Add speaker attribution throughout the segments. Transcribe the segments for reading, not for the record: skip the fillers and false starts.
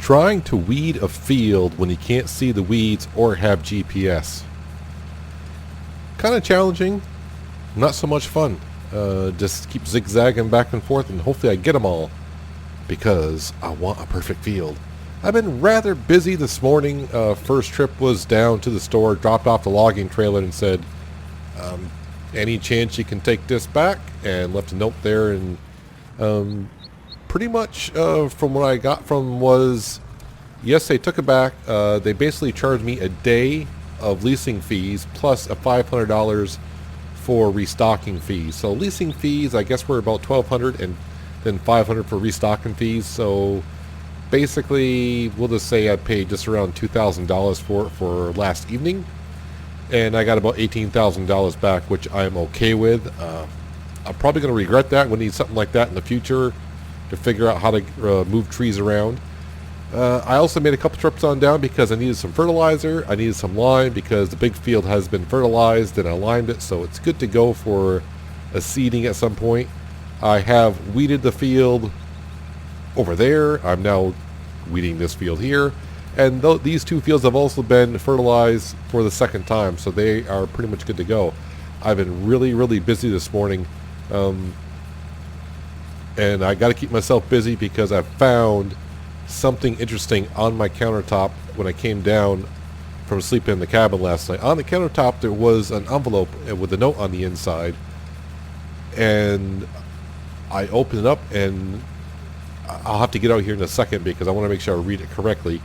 Speaker 1: Trying to weed a field when you can't see the weeds or have GPS. Kind of challenging, not so much fun. Just keep zigzagging back and forth and hopefully I get them all because I want a perfect field. I've been rather busy this morning. First trip was down to the store, dropped off the logging trailer and said, any chance you can take this back? And left a note there, and pretty much from what I got from was, yes, they took it back. They basically charged me a day of leasing fees plus a $500 for restocking fees. So leasing fees, I guess, were about $1,200 and then $500 for restocking fees. So basically, we'll just say I paid just around $2,000 for it for last evening. And I got about $18,000 back, which I'm okay with. I'm probably going to regret that. We'll need something like that in the future to figure out how to move trees around. I also made a couple trips on down because I needed some fertilizer. I needed some lime because the big field has been fertilized and I limed it, so it's good to go for a seeding at some point. I have weeded the field over there. I'm now weeding this field here. And these two fields have also been fertilized for the second time, so they are pretty much good to go. I've been really, really busy this morning. And I got to keep myself busy because I found something interesting on my countertop when I came down from sleeping in the cabin last night. On the countertop there was an envelope with a note on the inside, and I opened it up, and I'll have to get out here in a second because I want to make sure I read it correctly.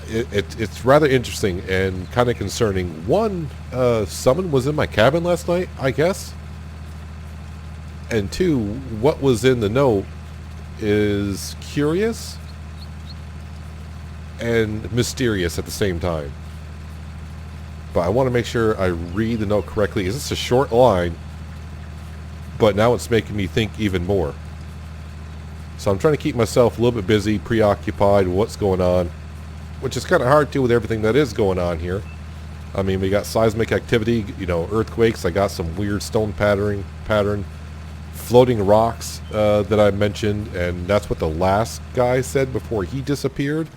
Speaker 1: It's rather interesting and kind of concerning. One, someone was in my cabin last night, I guess. And two, what was in the note is curious and mysterious at the same time. But I want to make sure I read the note correctly. Is this a short line? But now it's making me think even more. So I'm trying to keep myself a little bit busy, preoccupied with what's going on, which is kind of hard to with everything that is going on here. I mean, we got seismic activity, earthquakes. I got some weird stone pattern, floating rocks that I mentioned, and that's what the last guy said before he disappeared.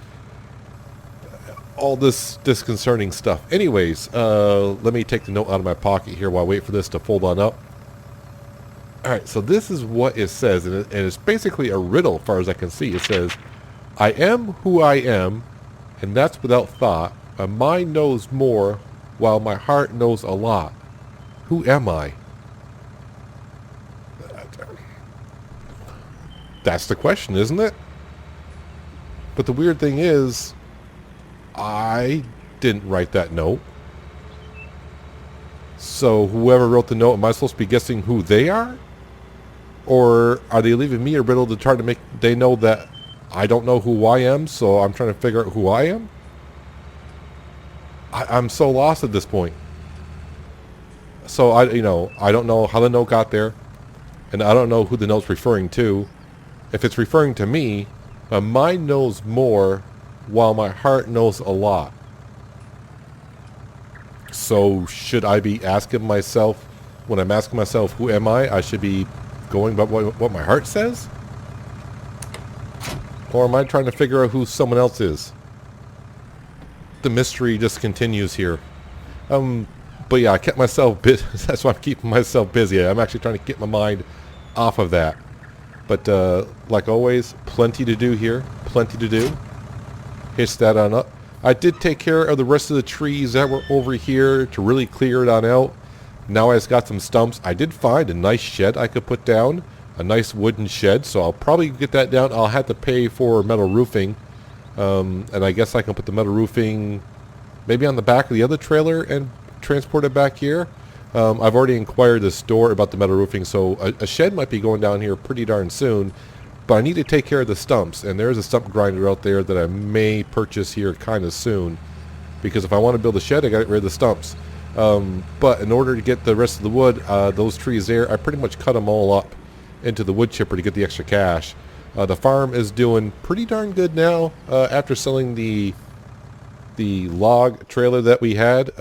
Speaker 1: All this disconcerting stuff. Anyways, let me take the note out of my pocket here while I wait for this to fold on up. Alright, so this is what it says, and it's basically a riddle as far as I can see. It says, I am who I am, and that's without thought. My mind knows more, while my heart knows a lot. Who am I? That's the question, isn't it? But the weird thing is, I didn't write that note. So whoever wrote the note, am I supposed to be guessing who they are? Or are they leaving me a riddle to try to make they know that I don't know who I am, so I'm trying to figure out who I am? I'm so lost at this point. So I don't know how the note got there, and I don't know who the note's referring to. If it's referring to me, my mind knows more, while my heart knows a lot. So should I be asking myself, when I'm asking myself, who am I should be going by what my heart says? Or am I trying to figure out who someone else is? The mystery just continues here. But yeah, I kept myself busy. That's why I'm keeping myself busy. I'm actually trying to get my mind off of that. But like always, plenty to do here. Plenty to do. Hitch that on up. I did take care of the rest of the trees that were over here to really clear it on out. Now I just got some stumps. I did find a nice shed I could put down. A nice wooden shed. So I'll probably get that down. I'll have to pay for metal roofing. And I guess I can put the metal roofing maybe on the back of the other trailer and transport it back here. I've already inquired the store about the metal roofing, so a shed might be going down here pretty darn soon. But I need to take care of the stumps, and there's a stump grinder out there that I may purchase here kind of soon. Because if I want to build a shed, I got to get rid of the stumps. But in order to get the rest of the wood, those trees there, I pretty much cut them all up into the wood chipper to get the extra cash. The farm is doing pretty darn good now after selling the log trailer that we had.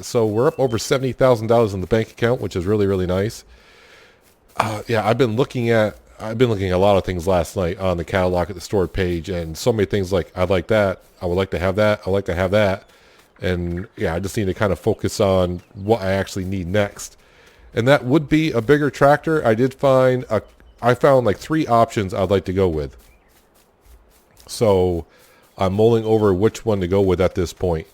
Speaker 1: So we're up over $70,000 in the bank account, which is really, really nice. Yeah, I've been looking at I've been looking at a lot of things last night on the catalog at the store page, and so many things like, I'd like that, I would like to have that, I'd like to have that. And yeah, I just need to kind of focus on what I actually need next. And that would be a bigger tractor. I found like 3 options I'd like to go with. So I'm mulling over which one to go with at this point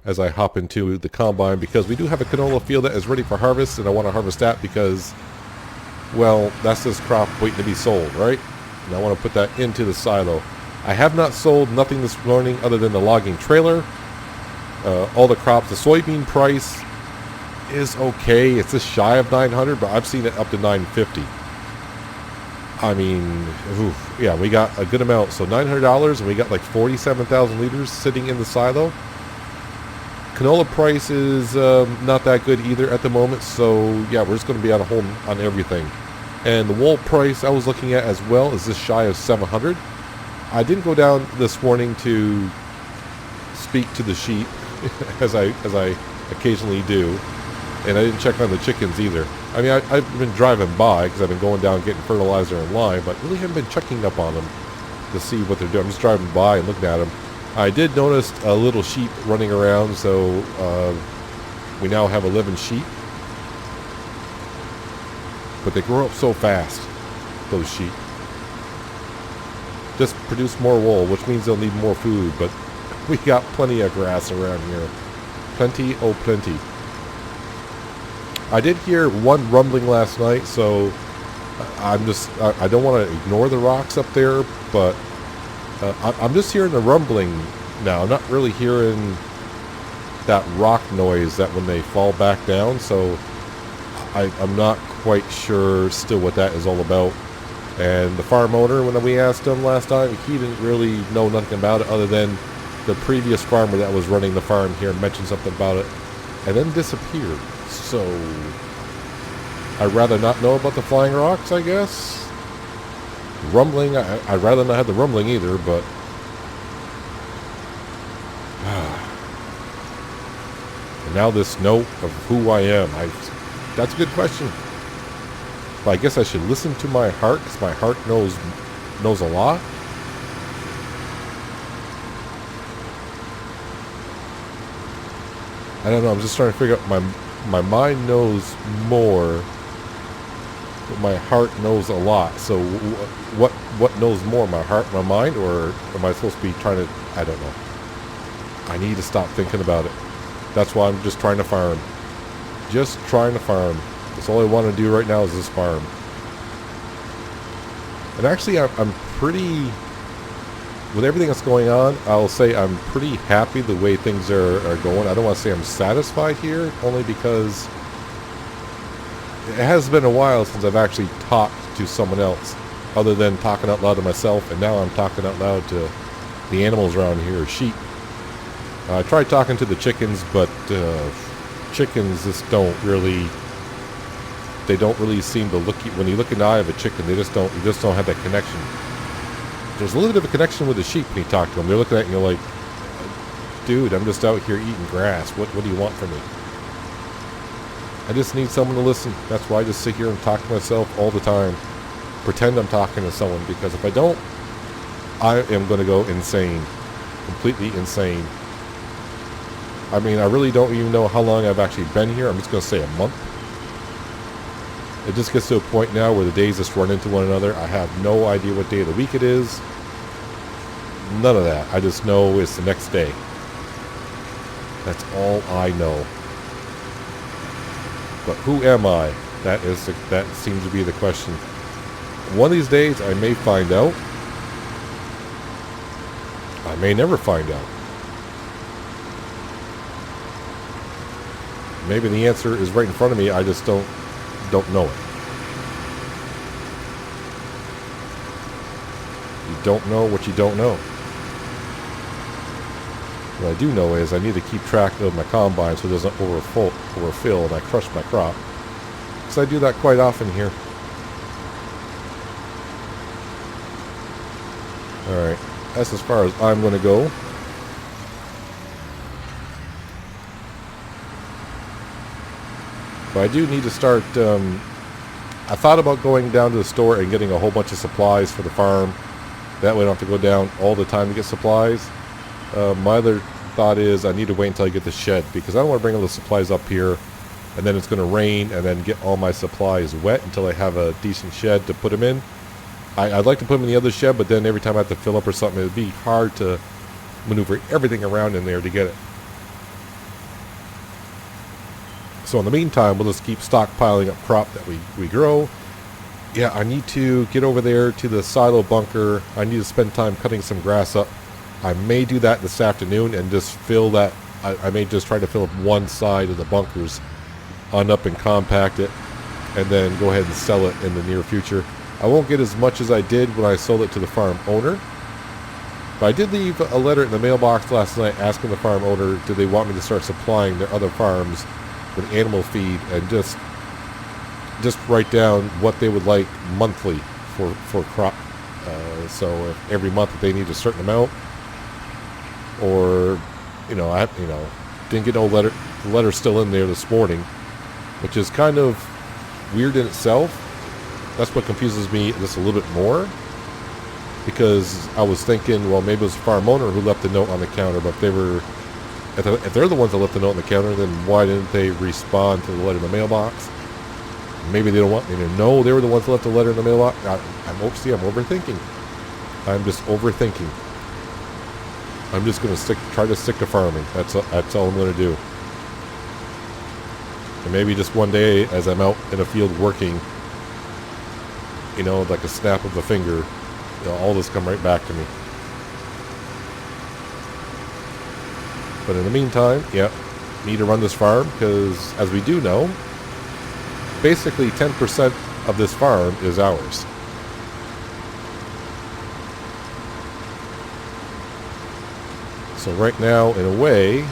Speaker 1: as I hop into the combine, because we do have a canola field that is ready for harvest, and I want to harvest that because, well, that's this crop waiting to be sold, right? And I want to put that into the silo. I have not sold nothing this morning other than the logging trailer. All the crops, the soybean price is okay. It's just shy of 900, but I've seen it up to 950. I mean, oof, yeah, we got a good amount. So $900, and we got like 47,000 liters sitting in the silo. Canola price is not that good either at the moment. So yeah, we're just going to be on a hold on everything. And the wool price I was looking at as well is just shy of 700. I didn't go down this morning to speak to the sheep as I occasionally do, and I didn't check on the chickens either. I mean, I've been driving by because I've been going down getting fertilizer in line, but really haven't been checking up on them to see what they're doing. I'm just driving by and looking at them. I did notice a little sheep running around, so we now have 11 sheep. But they grow up so fast, those sheep. Just produce more wool, which means they'll need more food, but we got plenty of grass around here. Plenty, oh plenty. I did hear one rumbling last night, so I don't want to ignore the rocks up there, but I'm just hearing the rumbling now. I'm not really hearing that rock noise that when they fall back down, so I'm not quite sure still what that is all about. And the farm owner, when we asked him last time, he didn't really know nothing about it other than the previous farmer that was running the farm here mentioned something about it and then disappeared. So I'd rather not know about the flying rocks, I guess. Rumbling, I'd rather not have the rumbling either, but and now this note of who I am, that's a good question. But I guess I should listen to my heart, because my heart knows a lot. I don't know, I'm just trying to figure out, my mind knows more, but my heart knows a lot. So what knows more, my heart, my mind, or am I supposed to be trying to, I don't know. I need to stop thinking about it. That's why I'm just trying to farm. Just trying to farm. That's all I want to do right now is this farm. And actually, I'm pretty, with everything that's going on, I'll say I'm pretty happy the way things are going. I don't want to say I'm satisfied here, only because it has been a while since I've actually talked to someone else, other than talking out loud to myself, and now I'm talking out loud to the animals around here, sheep. I tried talking to the chickens, but chickens just don't really seem to look, when you look in the eye of a chicken, you just don't have that connection. There's a little bit of a connection with the sheep when you talk to them. They're looking at you like, dude, I'm just out here eating grass. What do you want from me? I just need someone to listen. That's why I just sit here and talk to myself all the time. Pretend I'm talking to someone, because if I don't, I am going to go insane. Completely insane. I mean, I really don't even know how long I've actually been here. I'm just going to say a month. It just gets to a point now where the days just run into one another. I have no idea what day of the week it is. None of that. I just know it's the next day. That's all I know. But who am I? That seems to be the question. One of these days I may find out. I may never find out. Maybe the answer is right in front of me. I just don't know it. You don't know what you don't know. What I do know is I need to keep track of my combine so it doesn't overfill and I crush my crop. Because I do that quite often here. Alright, that's as far as I'm going to go. But I do need to start I thought about going down to the store and getting a whole bunch of supplies for the farm. That way I don't have to go down all the time to get supplies. My other thought is I need to wait until I get the shed, because I don't want to bring all the supplies up here and then it's going to rain and then get all my supplies wet until I have a decent shed to put them in. I'd like to put them in the other shed, but then every time I have to fill up or something, it'd be hard to maneuver everything around in there to get it. So in the meantime, we'll just keep stockpiling up crop that we grow. Yeah, I need to get over there to the silo bunker. I need to spend time cutting some grass up. I may do that this afternoon and just fill that. I may just try to fill up one side of the bunkers on up and compact it, and then go ahead and sell it in the near future. I won't get as much as I did when I sold it to the farm owner, but I did leave a letter in the mailbox last night asking the farm owner, do they want me to start supplying their other farms with animal feed, and just write down what they would like monthly for crop. So if every month if they need a certain amount, or I didn't get no letter. The letter's still in there this morning, which is kind of weird in itself. That's what confuses me just a little bit more, because I was thinking, well, maybe it was the farm owner who left the note on the counter, but if they're the ones that left the note on the counter, then why didn't they respond to the letter in the mailbox? Maybe they don't want me to know they were the ones that left the letter in the mailbox. I'm overthinking. I'm just overthinking. I'm just going to try to stick to farming. That's all I'm going to do. And maybe just one day, as I'm out in a field working, like a snap of a finger, all this come right back to me. But in the meantime, need to run this farm, because as we do know, basically 10% of this farm is ours. So right now, in a way,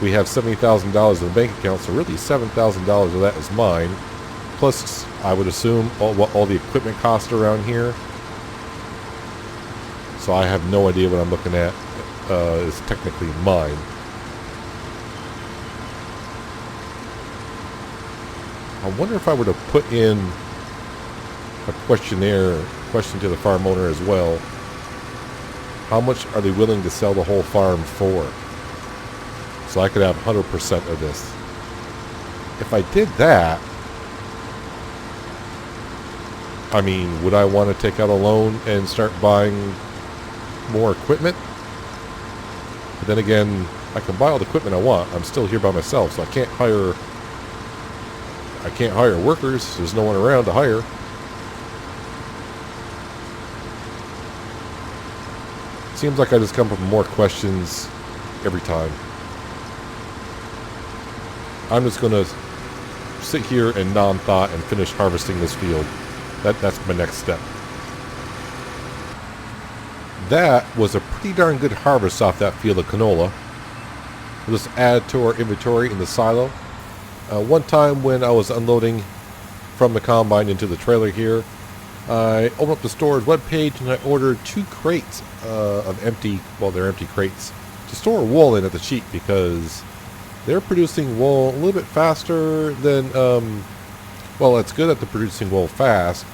Speaker 1: we have $70,000 in the bank account, so really $7,000 of that is mine. Plus, I would assume all the equipment costs around here. So I have no idea what I'm looking at is technically mine. I wonder if I were to put in a question to the farm owner as well. How much are they willing to sell the whole farm for? So I could have 100% of this. If I did that, would I want to take out a loan and start buying more equipment? But then again, I can buy all the equipment I want. I'm still here by myself, so I can't hire workers. There's no one around to hire. Seems like I just come up with more questions every time. I'm just going to sit here in non-thought and finish harvesting this field. That's my next step. That was a pretty darn good harvest off that field of canola. We'll just add to our inventory in the silo. One time when I was unloading from the combine into the trailer here, I opened up the store's webpage and I ordered 2 crates of empty crates to store wool in at the sheep, because they're producing wool a little bit faster than, it's good that they're producing wool fast,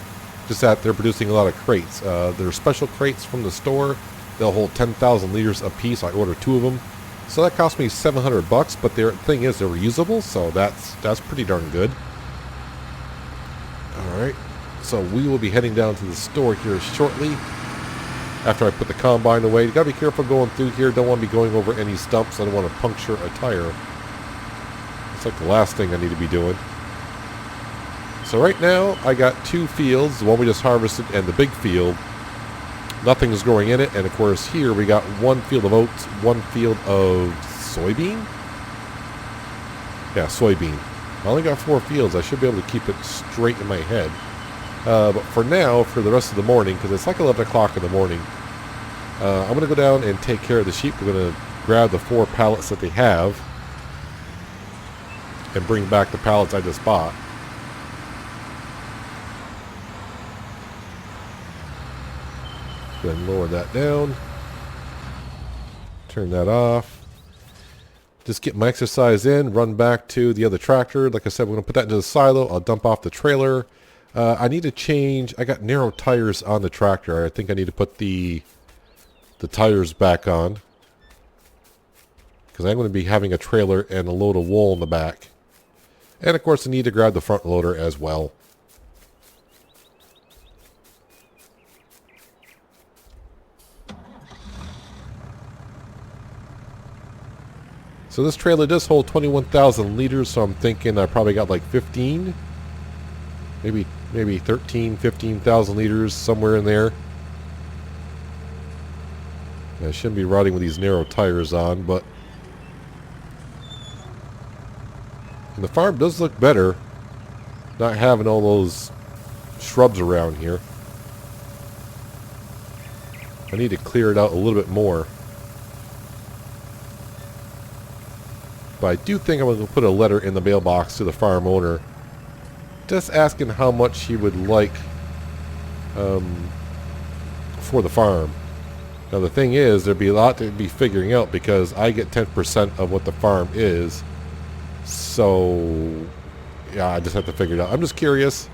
Speaker 1: just that they're producing a lot of crates. They're special crates from the store. They'll hold 10,000 liters a piece. I ordered 2 of them. So that cost me $700, but the thing is they're reusable, so that's pretty darn good. Alright, so we will be heading down to the store here shortly after I put the combine away. You gotta be careful going through here. Don't want to be going over any stumps. I don't want to puncture a tire. It's like the last thing I need to be doing. So right now I got 2 fields, the one we just harvested and the big field. Nothing is growing in it, and of course here we got 1 field of oats, 1 field of soybean? Yeah, soybean. I only got 4 fields. I should be able to keep it straight in my head. But for now, for the rest of the morning, because it's like 11 o'clock in the morning, I'm going to go down and take care of the sheep. We're going to grab the 4 pallets that they have and bring back the pallets I just bought. Go ahead and lower that down. Turn that off. Just get my exercise in, run back to the other tractor. Like I said, we're going to put that into the silo. I'll dump off the trailer. I need to change. I got narrow tires on the tractor. I think I need to put the tires back on, because I'm going to be having a trailer and a load of wool in the back. And of course I need to grab the front loader as well. So this trailer does hold 21,000 liters, so I'm thinking I probably got like 15, maybe 13, 15,000 liters, somewhere in there. I shouldn't be riding with these narrow tires on, but and the farm does look better not having all those shrubs around here. I need to clear it out a little bit more. But I do think I'm going to put a letter in the mailbox to the farm owner, just asking how much he would like for the farm. Now the thing is, there'd be a lot to be figuring out, because I get 10% of what the farm is. So yeah, I just have to figure it out. I'm just curious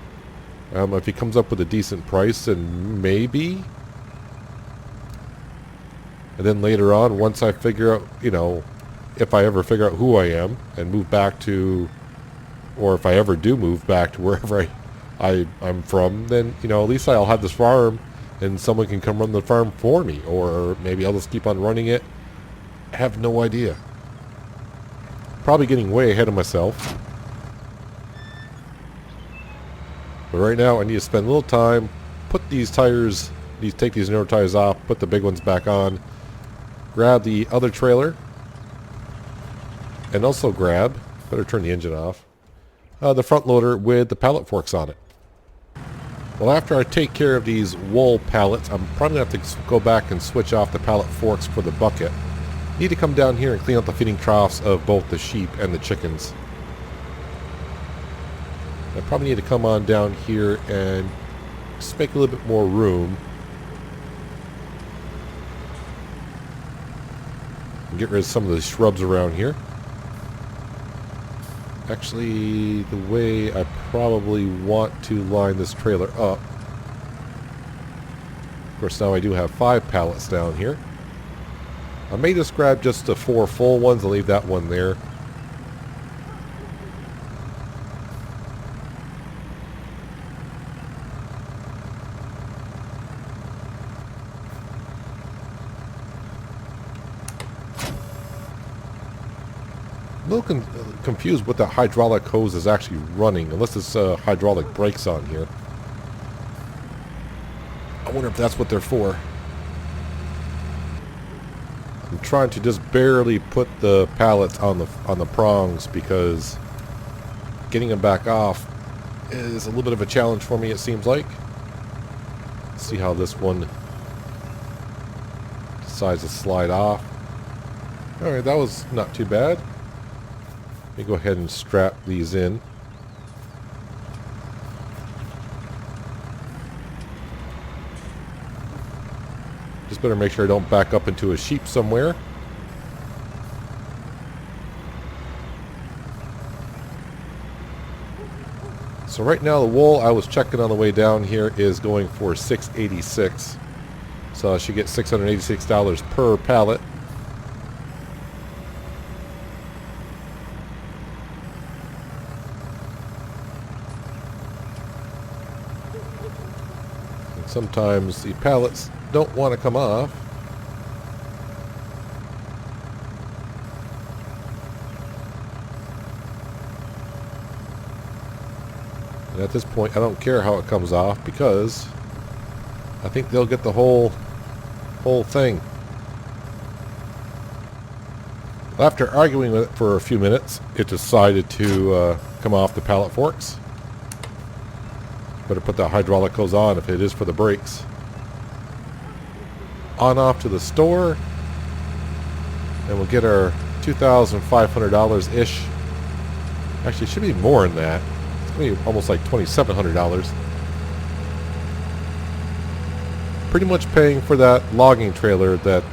Speaker 1: if he comes up with a decent price, and maybe. And then later on, once I figure out, you know, if I ever figure out who I am and move back to, or if I ever do move back to wherever I'm from, then, you know, at least I'll have this farm and someone can come run the farm for me. Or maybe I'll just keep on running it. I have no idea. Probably getting way ahead of myself. But right now I need to spend a little time, put these tires, take these narrow tires off, put the big ones back on, grab the other trailer, and also grab, better turn the engine off, the front loader with the pallet forks on it. Well, after I take care of these wool pallets, I'm probably going to have to go back and switch off the pallet forks for the bucket. Need to come down here and clean out the feeding troughs of both the sheep and the chickens. I probably need to come on down here and just make a little bit more room. And get rid of some of the shrubs around here. Actually, the way I probably want to line this trailer up. Of course, now I do have 5 pallets down here. I may just grab just the 4 full ones and leave that one there. A little confused what the hydraulic hose is actually running, unless it's hydraulic brakes on here. I wonder if that's what they're for. I'm trying to just barely put the pallets on the prongs, because getting them back off is a little bit of a challenge for me, it seems like. Let's see how this one decides to slide off. Alright, that was not too bad. Let me go ahead and strap these in. Just better make sure I don't back up into a sheep somewhere. So right now the wool I was checking on the way down here is going for $6.86. So I should get $686 per pallet. Sometimes the pallets don't want to come off. And at this point, I don't care how it comes off, because I think they'll get the whole thing. After arguing with it for a few minutes, it decided to come off the pallet forks. Better put the hydraulic hose on if it is for the brakes. On off to the store, and we'll get our $2,500-ish. Actually, it should be more than that. It's going to be almost like $2,700. Pretty much paying for that logging trailer that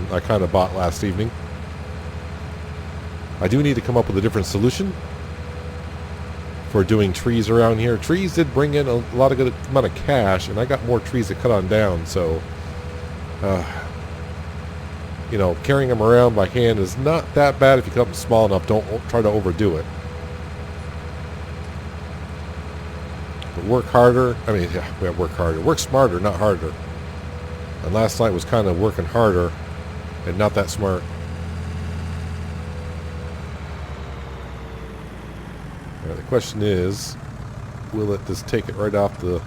Speaker 1: I kind of bought last evening. I do need to come up with a different solution for doing trees around here. Trees did bring in a lot of good amount of cash, and I got more trees to cut on down, so you know, carrying them around by hand is not that bad if you cut them small enough. Don't try to overdo it. But work harder. I mean, yeah, work harder. Work smarter, not harder. And last night was kind of working harder and not that smart. Now, the question is, will it just take it right off the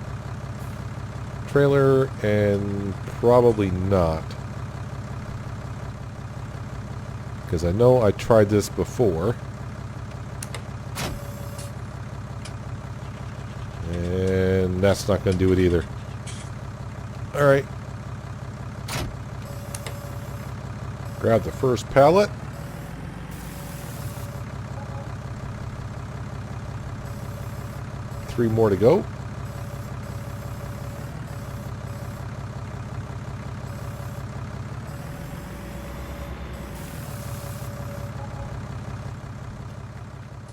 Speaker 1: trailer? And probably not. Because I know I tried this before. And that's not going to do it either. Alright. Grab the first pallet. Three more to go.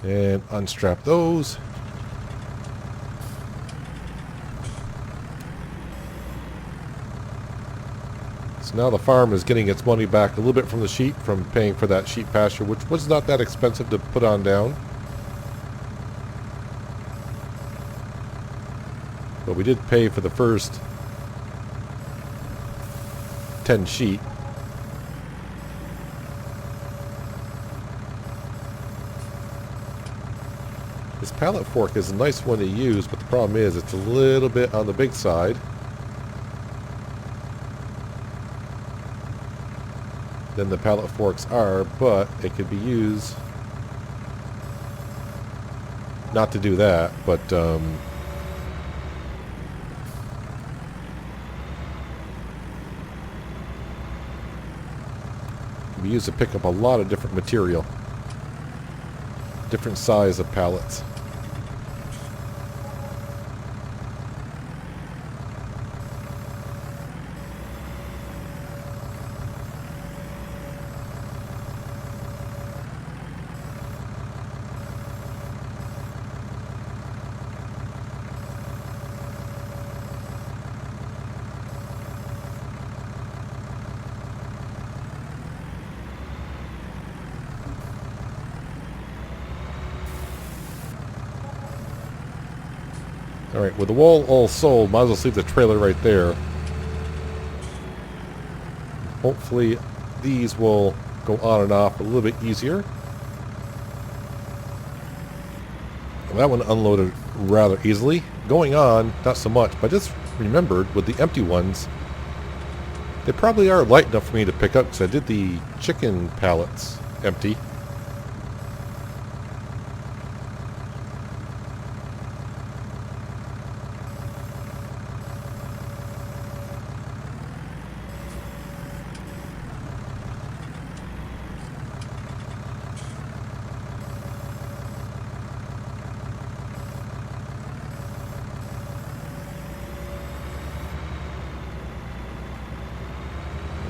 Speaker 1: And unstrap those. So now the farm is getting its money back a little bit from the sheep, from paying for that sheep pasture, which was not that expensive to put on down. But we did pay for the first 10 sheep. This pallet fork is a nice one to use, but the problem is it's a little bit on the big side. Than the pallet forks are, but it could be used not to do that, but can be used to pick up a lot of different material, different size of pallets. Alright, with the wall all sold, might as well leave the trailer right there. Hopefully these will go on and off a little bit easier. Well, that one unloaded rather easily. Going on, not so much, but I just remembered with the empty ones, they probably are light enough for me to pick up, because I did the chicken pallets empty.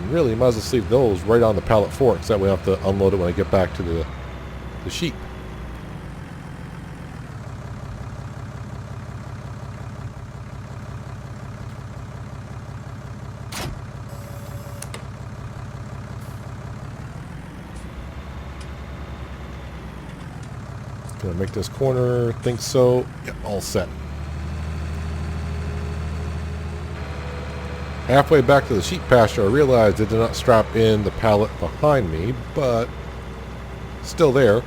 Speaker 1: Really, might as well leave those right on the pallet forks. That way I have to unload it when I get back to the sheep. Gonna make this corner. Think so. Yep, all set. Halfway back to the sheep pasture, I realized I did not strap in the pallet behind me, but still there.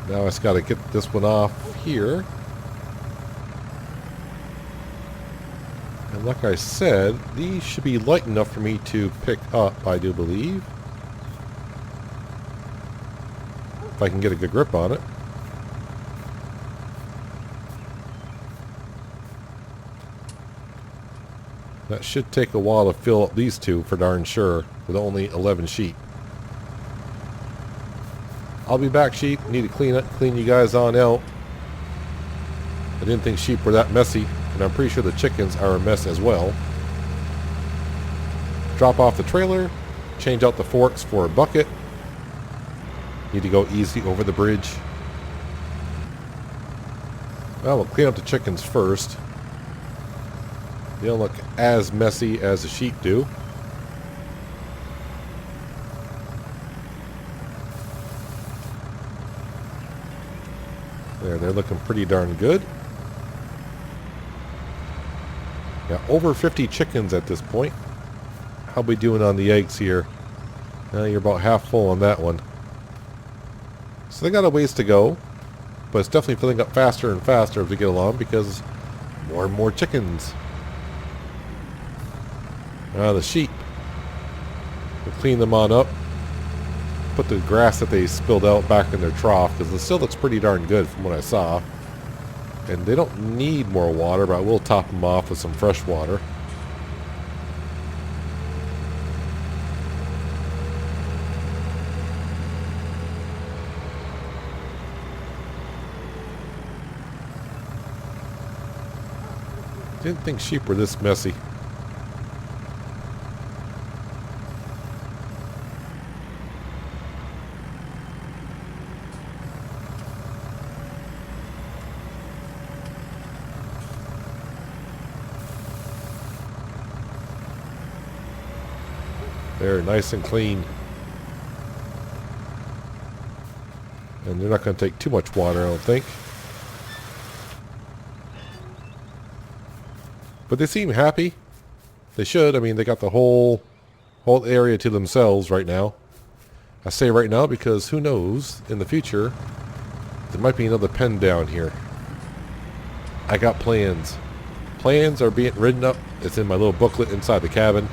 Speaker 1: Now I just got to get this one off here. And like I said, these should be light enough for me to pick up, I do believe. If I can get a good grip on it. That should take a while to fill up these two for darn sure, with only 11 sheep. I'll be back, sheep. Need to clean you guys on out. I didn't think sheep were that messy, and I'm pretty sure the chickens are a mess as well. Drop off the trailer, change out the forks for a bucket. Need to go easy over the bridge. Well, we'll clean up the chickens first. They don't look as messy as the sheep do. There, they're looking pretty darn good. Yeah, over 50 chickens at this point. How we doing on the eggs here? You're about half full on that one. So they got a ways to go, but it's definitely filling up faster and faster as we get along because more and more chickens. The sheep. We'll clean them on up. Put the grass that they spilled out back in their trough because it still looks pretty darn good from what I saw. And they don't need more water, but I will top them off with some fresh water. Didn't think sheep were this messy. They're nice and clean. And they're not going to take too much water, I don't think. But they seem happy. They should. I mean, they got the whole area to themselves right now. I say right now because who knows, in the future, there might be another pen down here. I got plans. Plans are being written up. It's in my little booklet inside the cabin.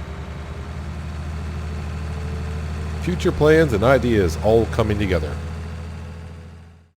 Speaker 1: Future plans and ideas all coming together.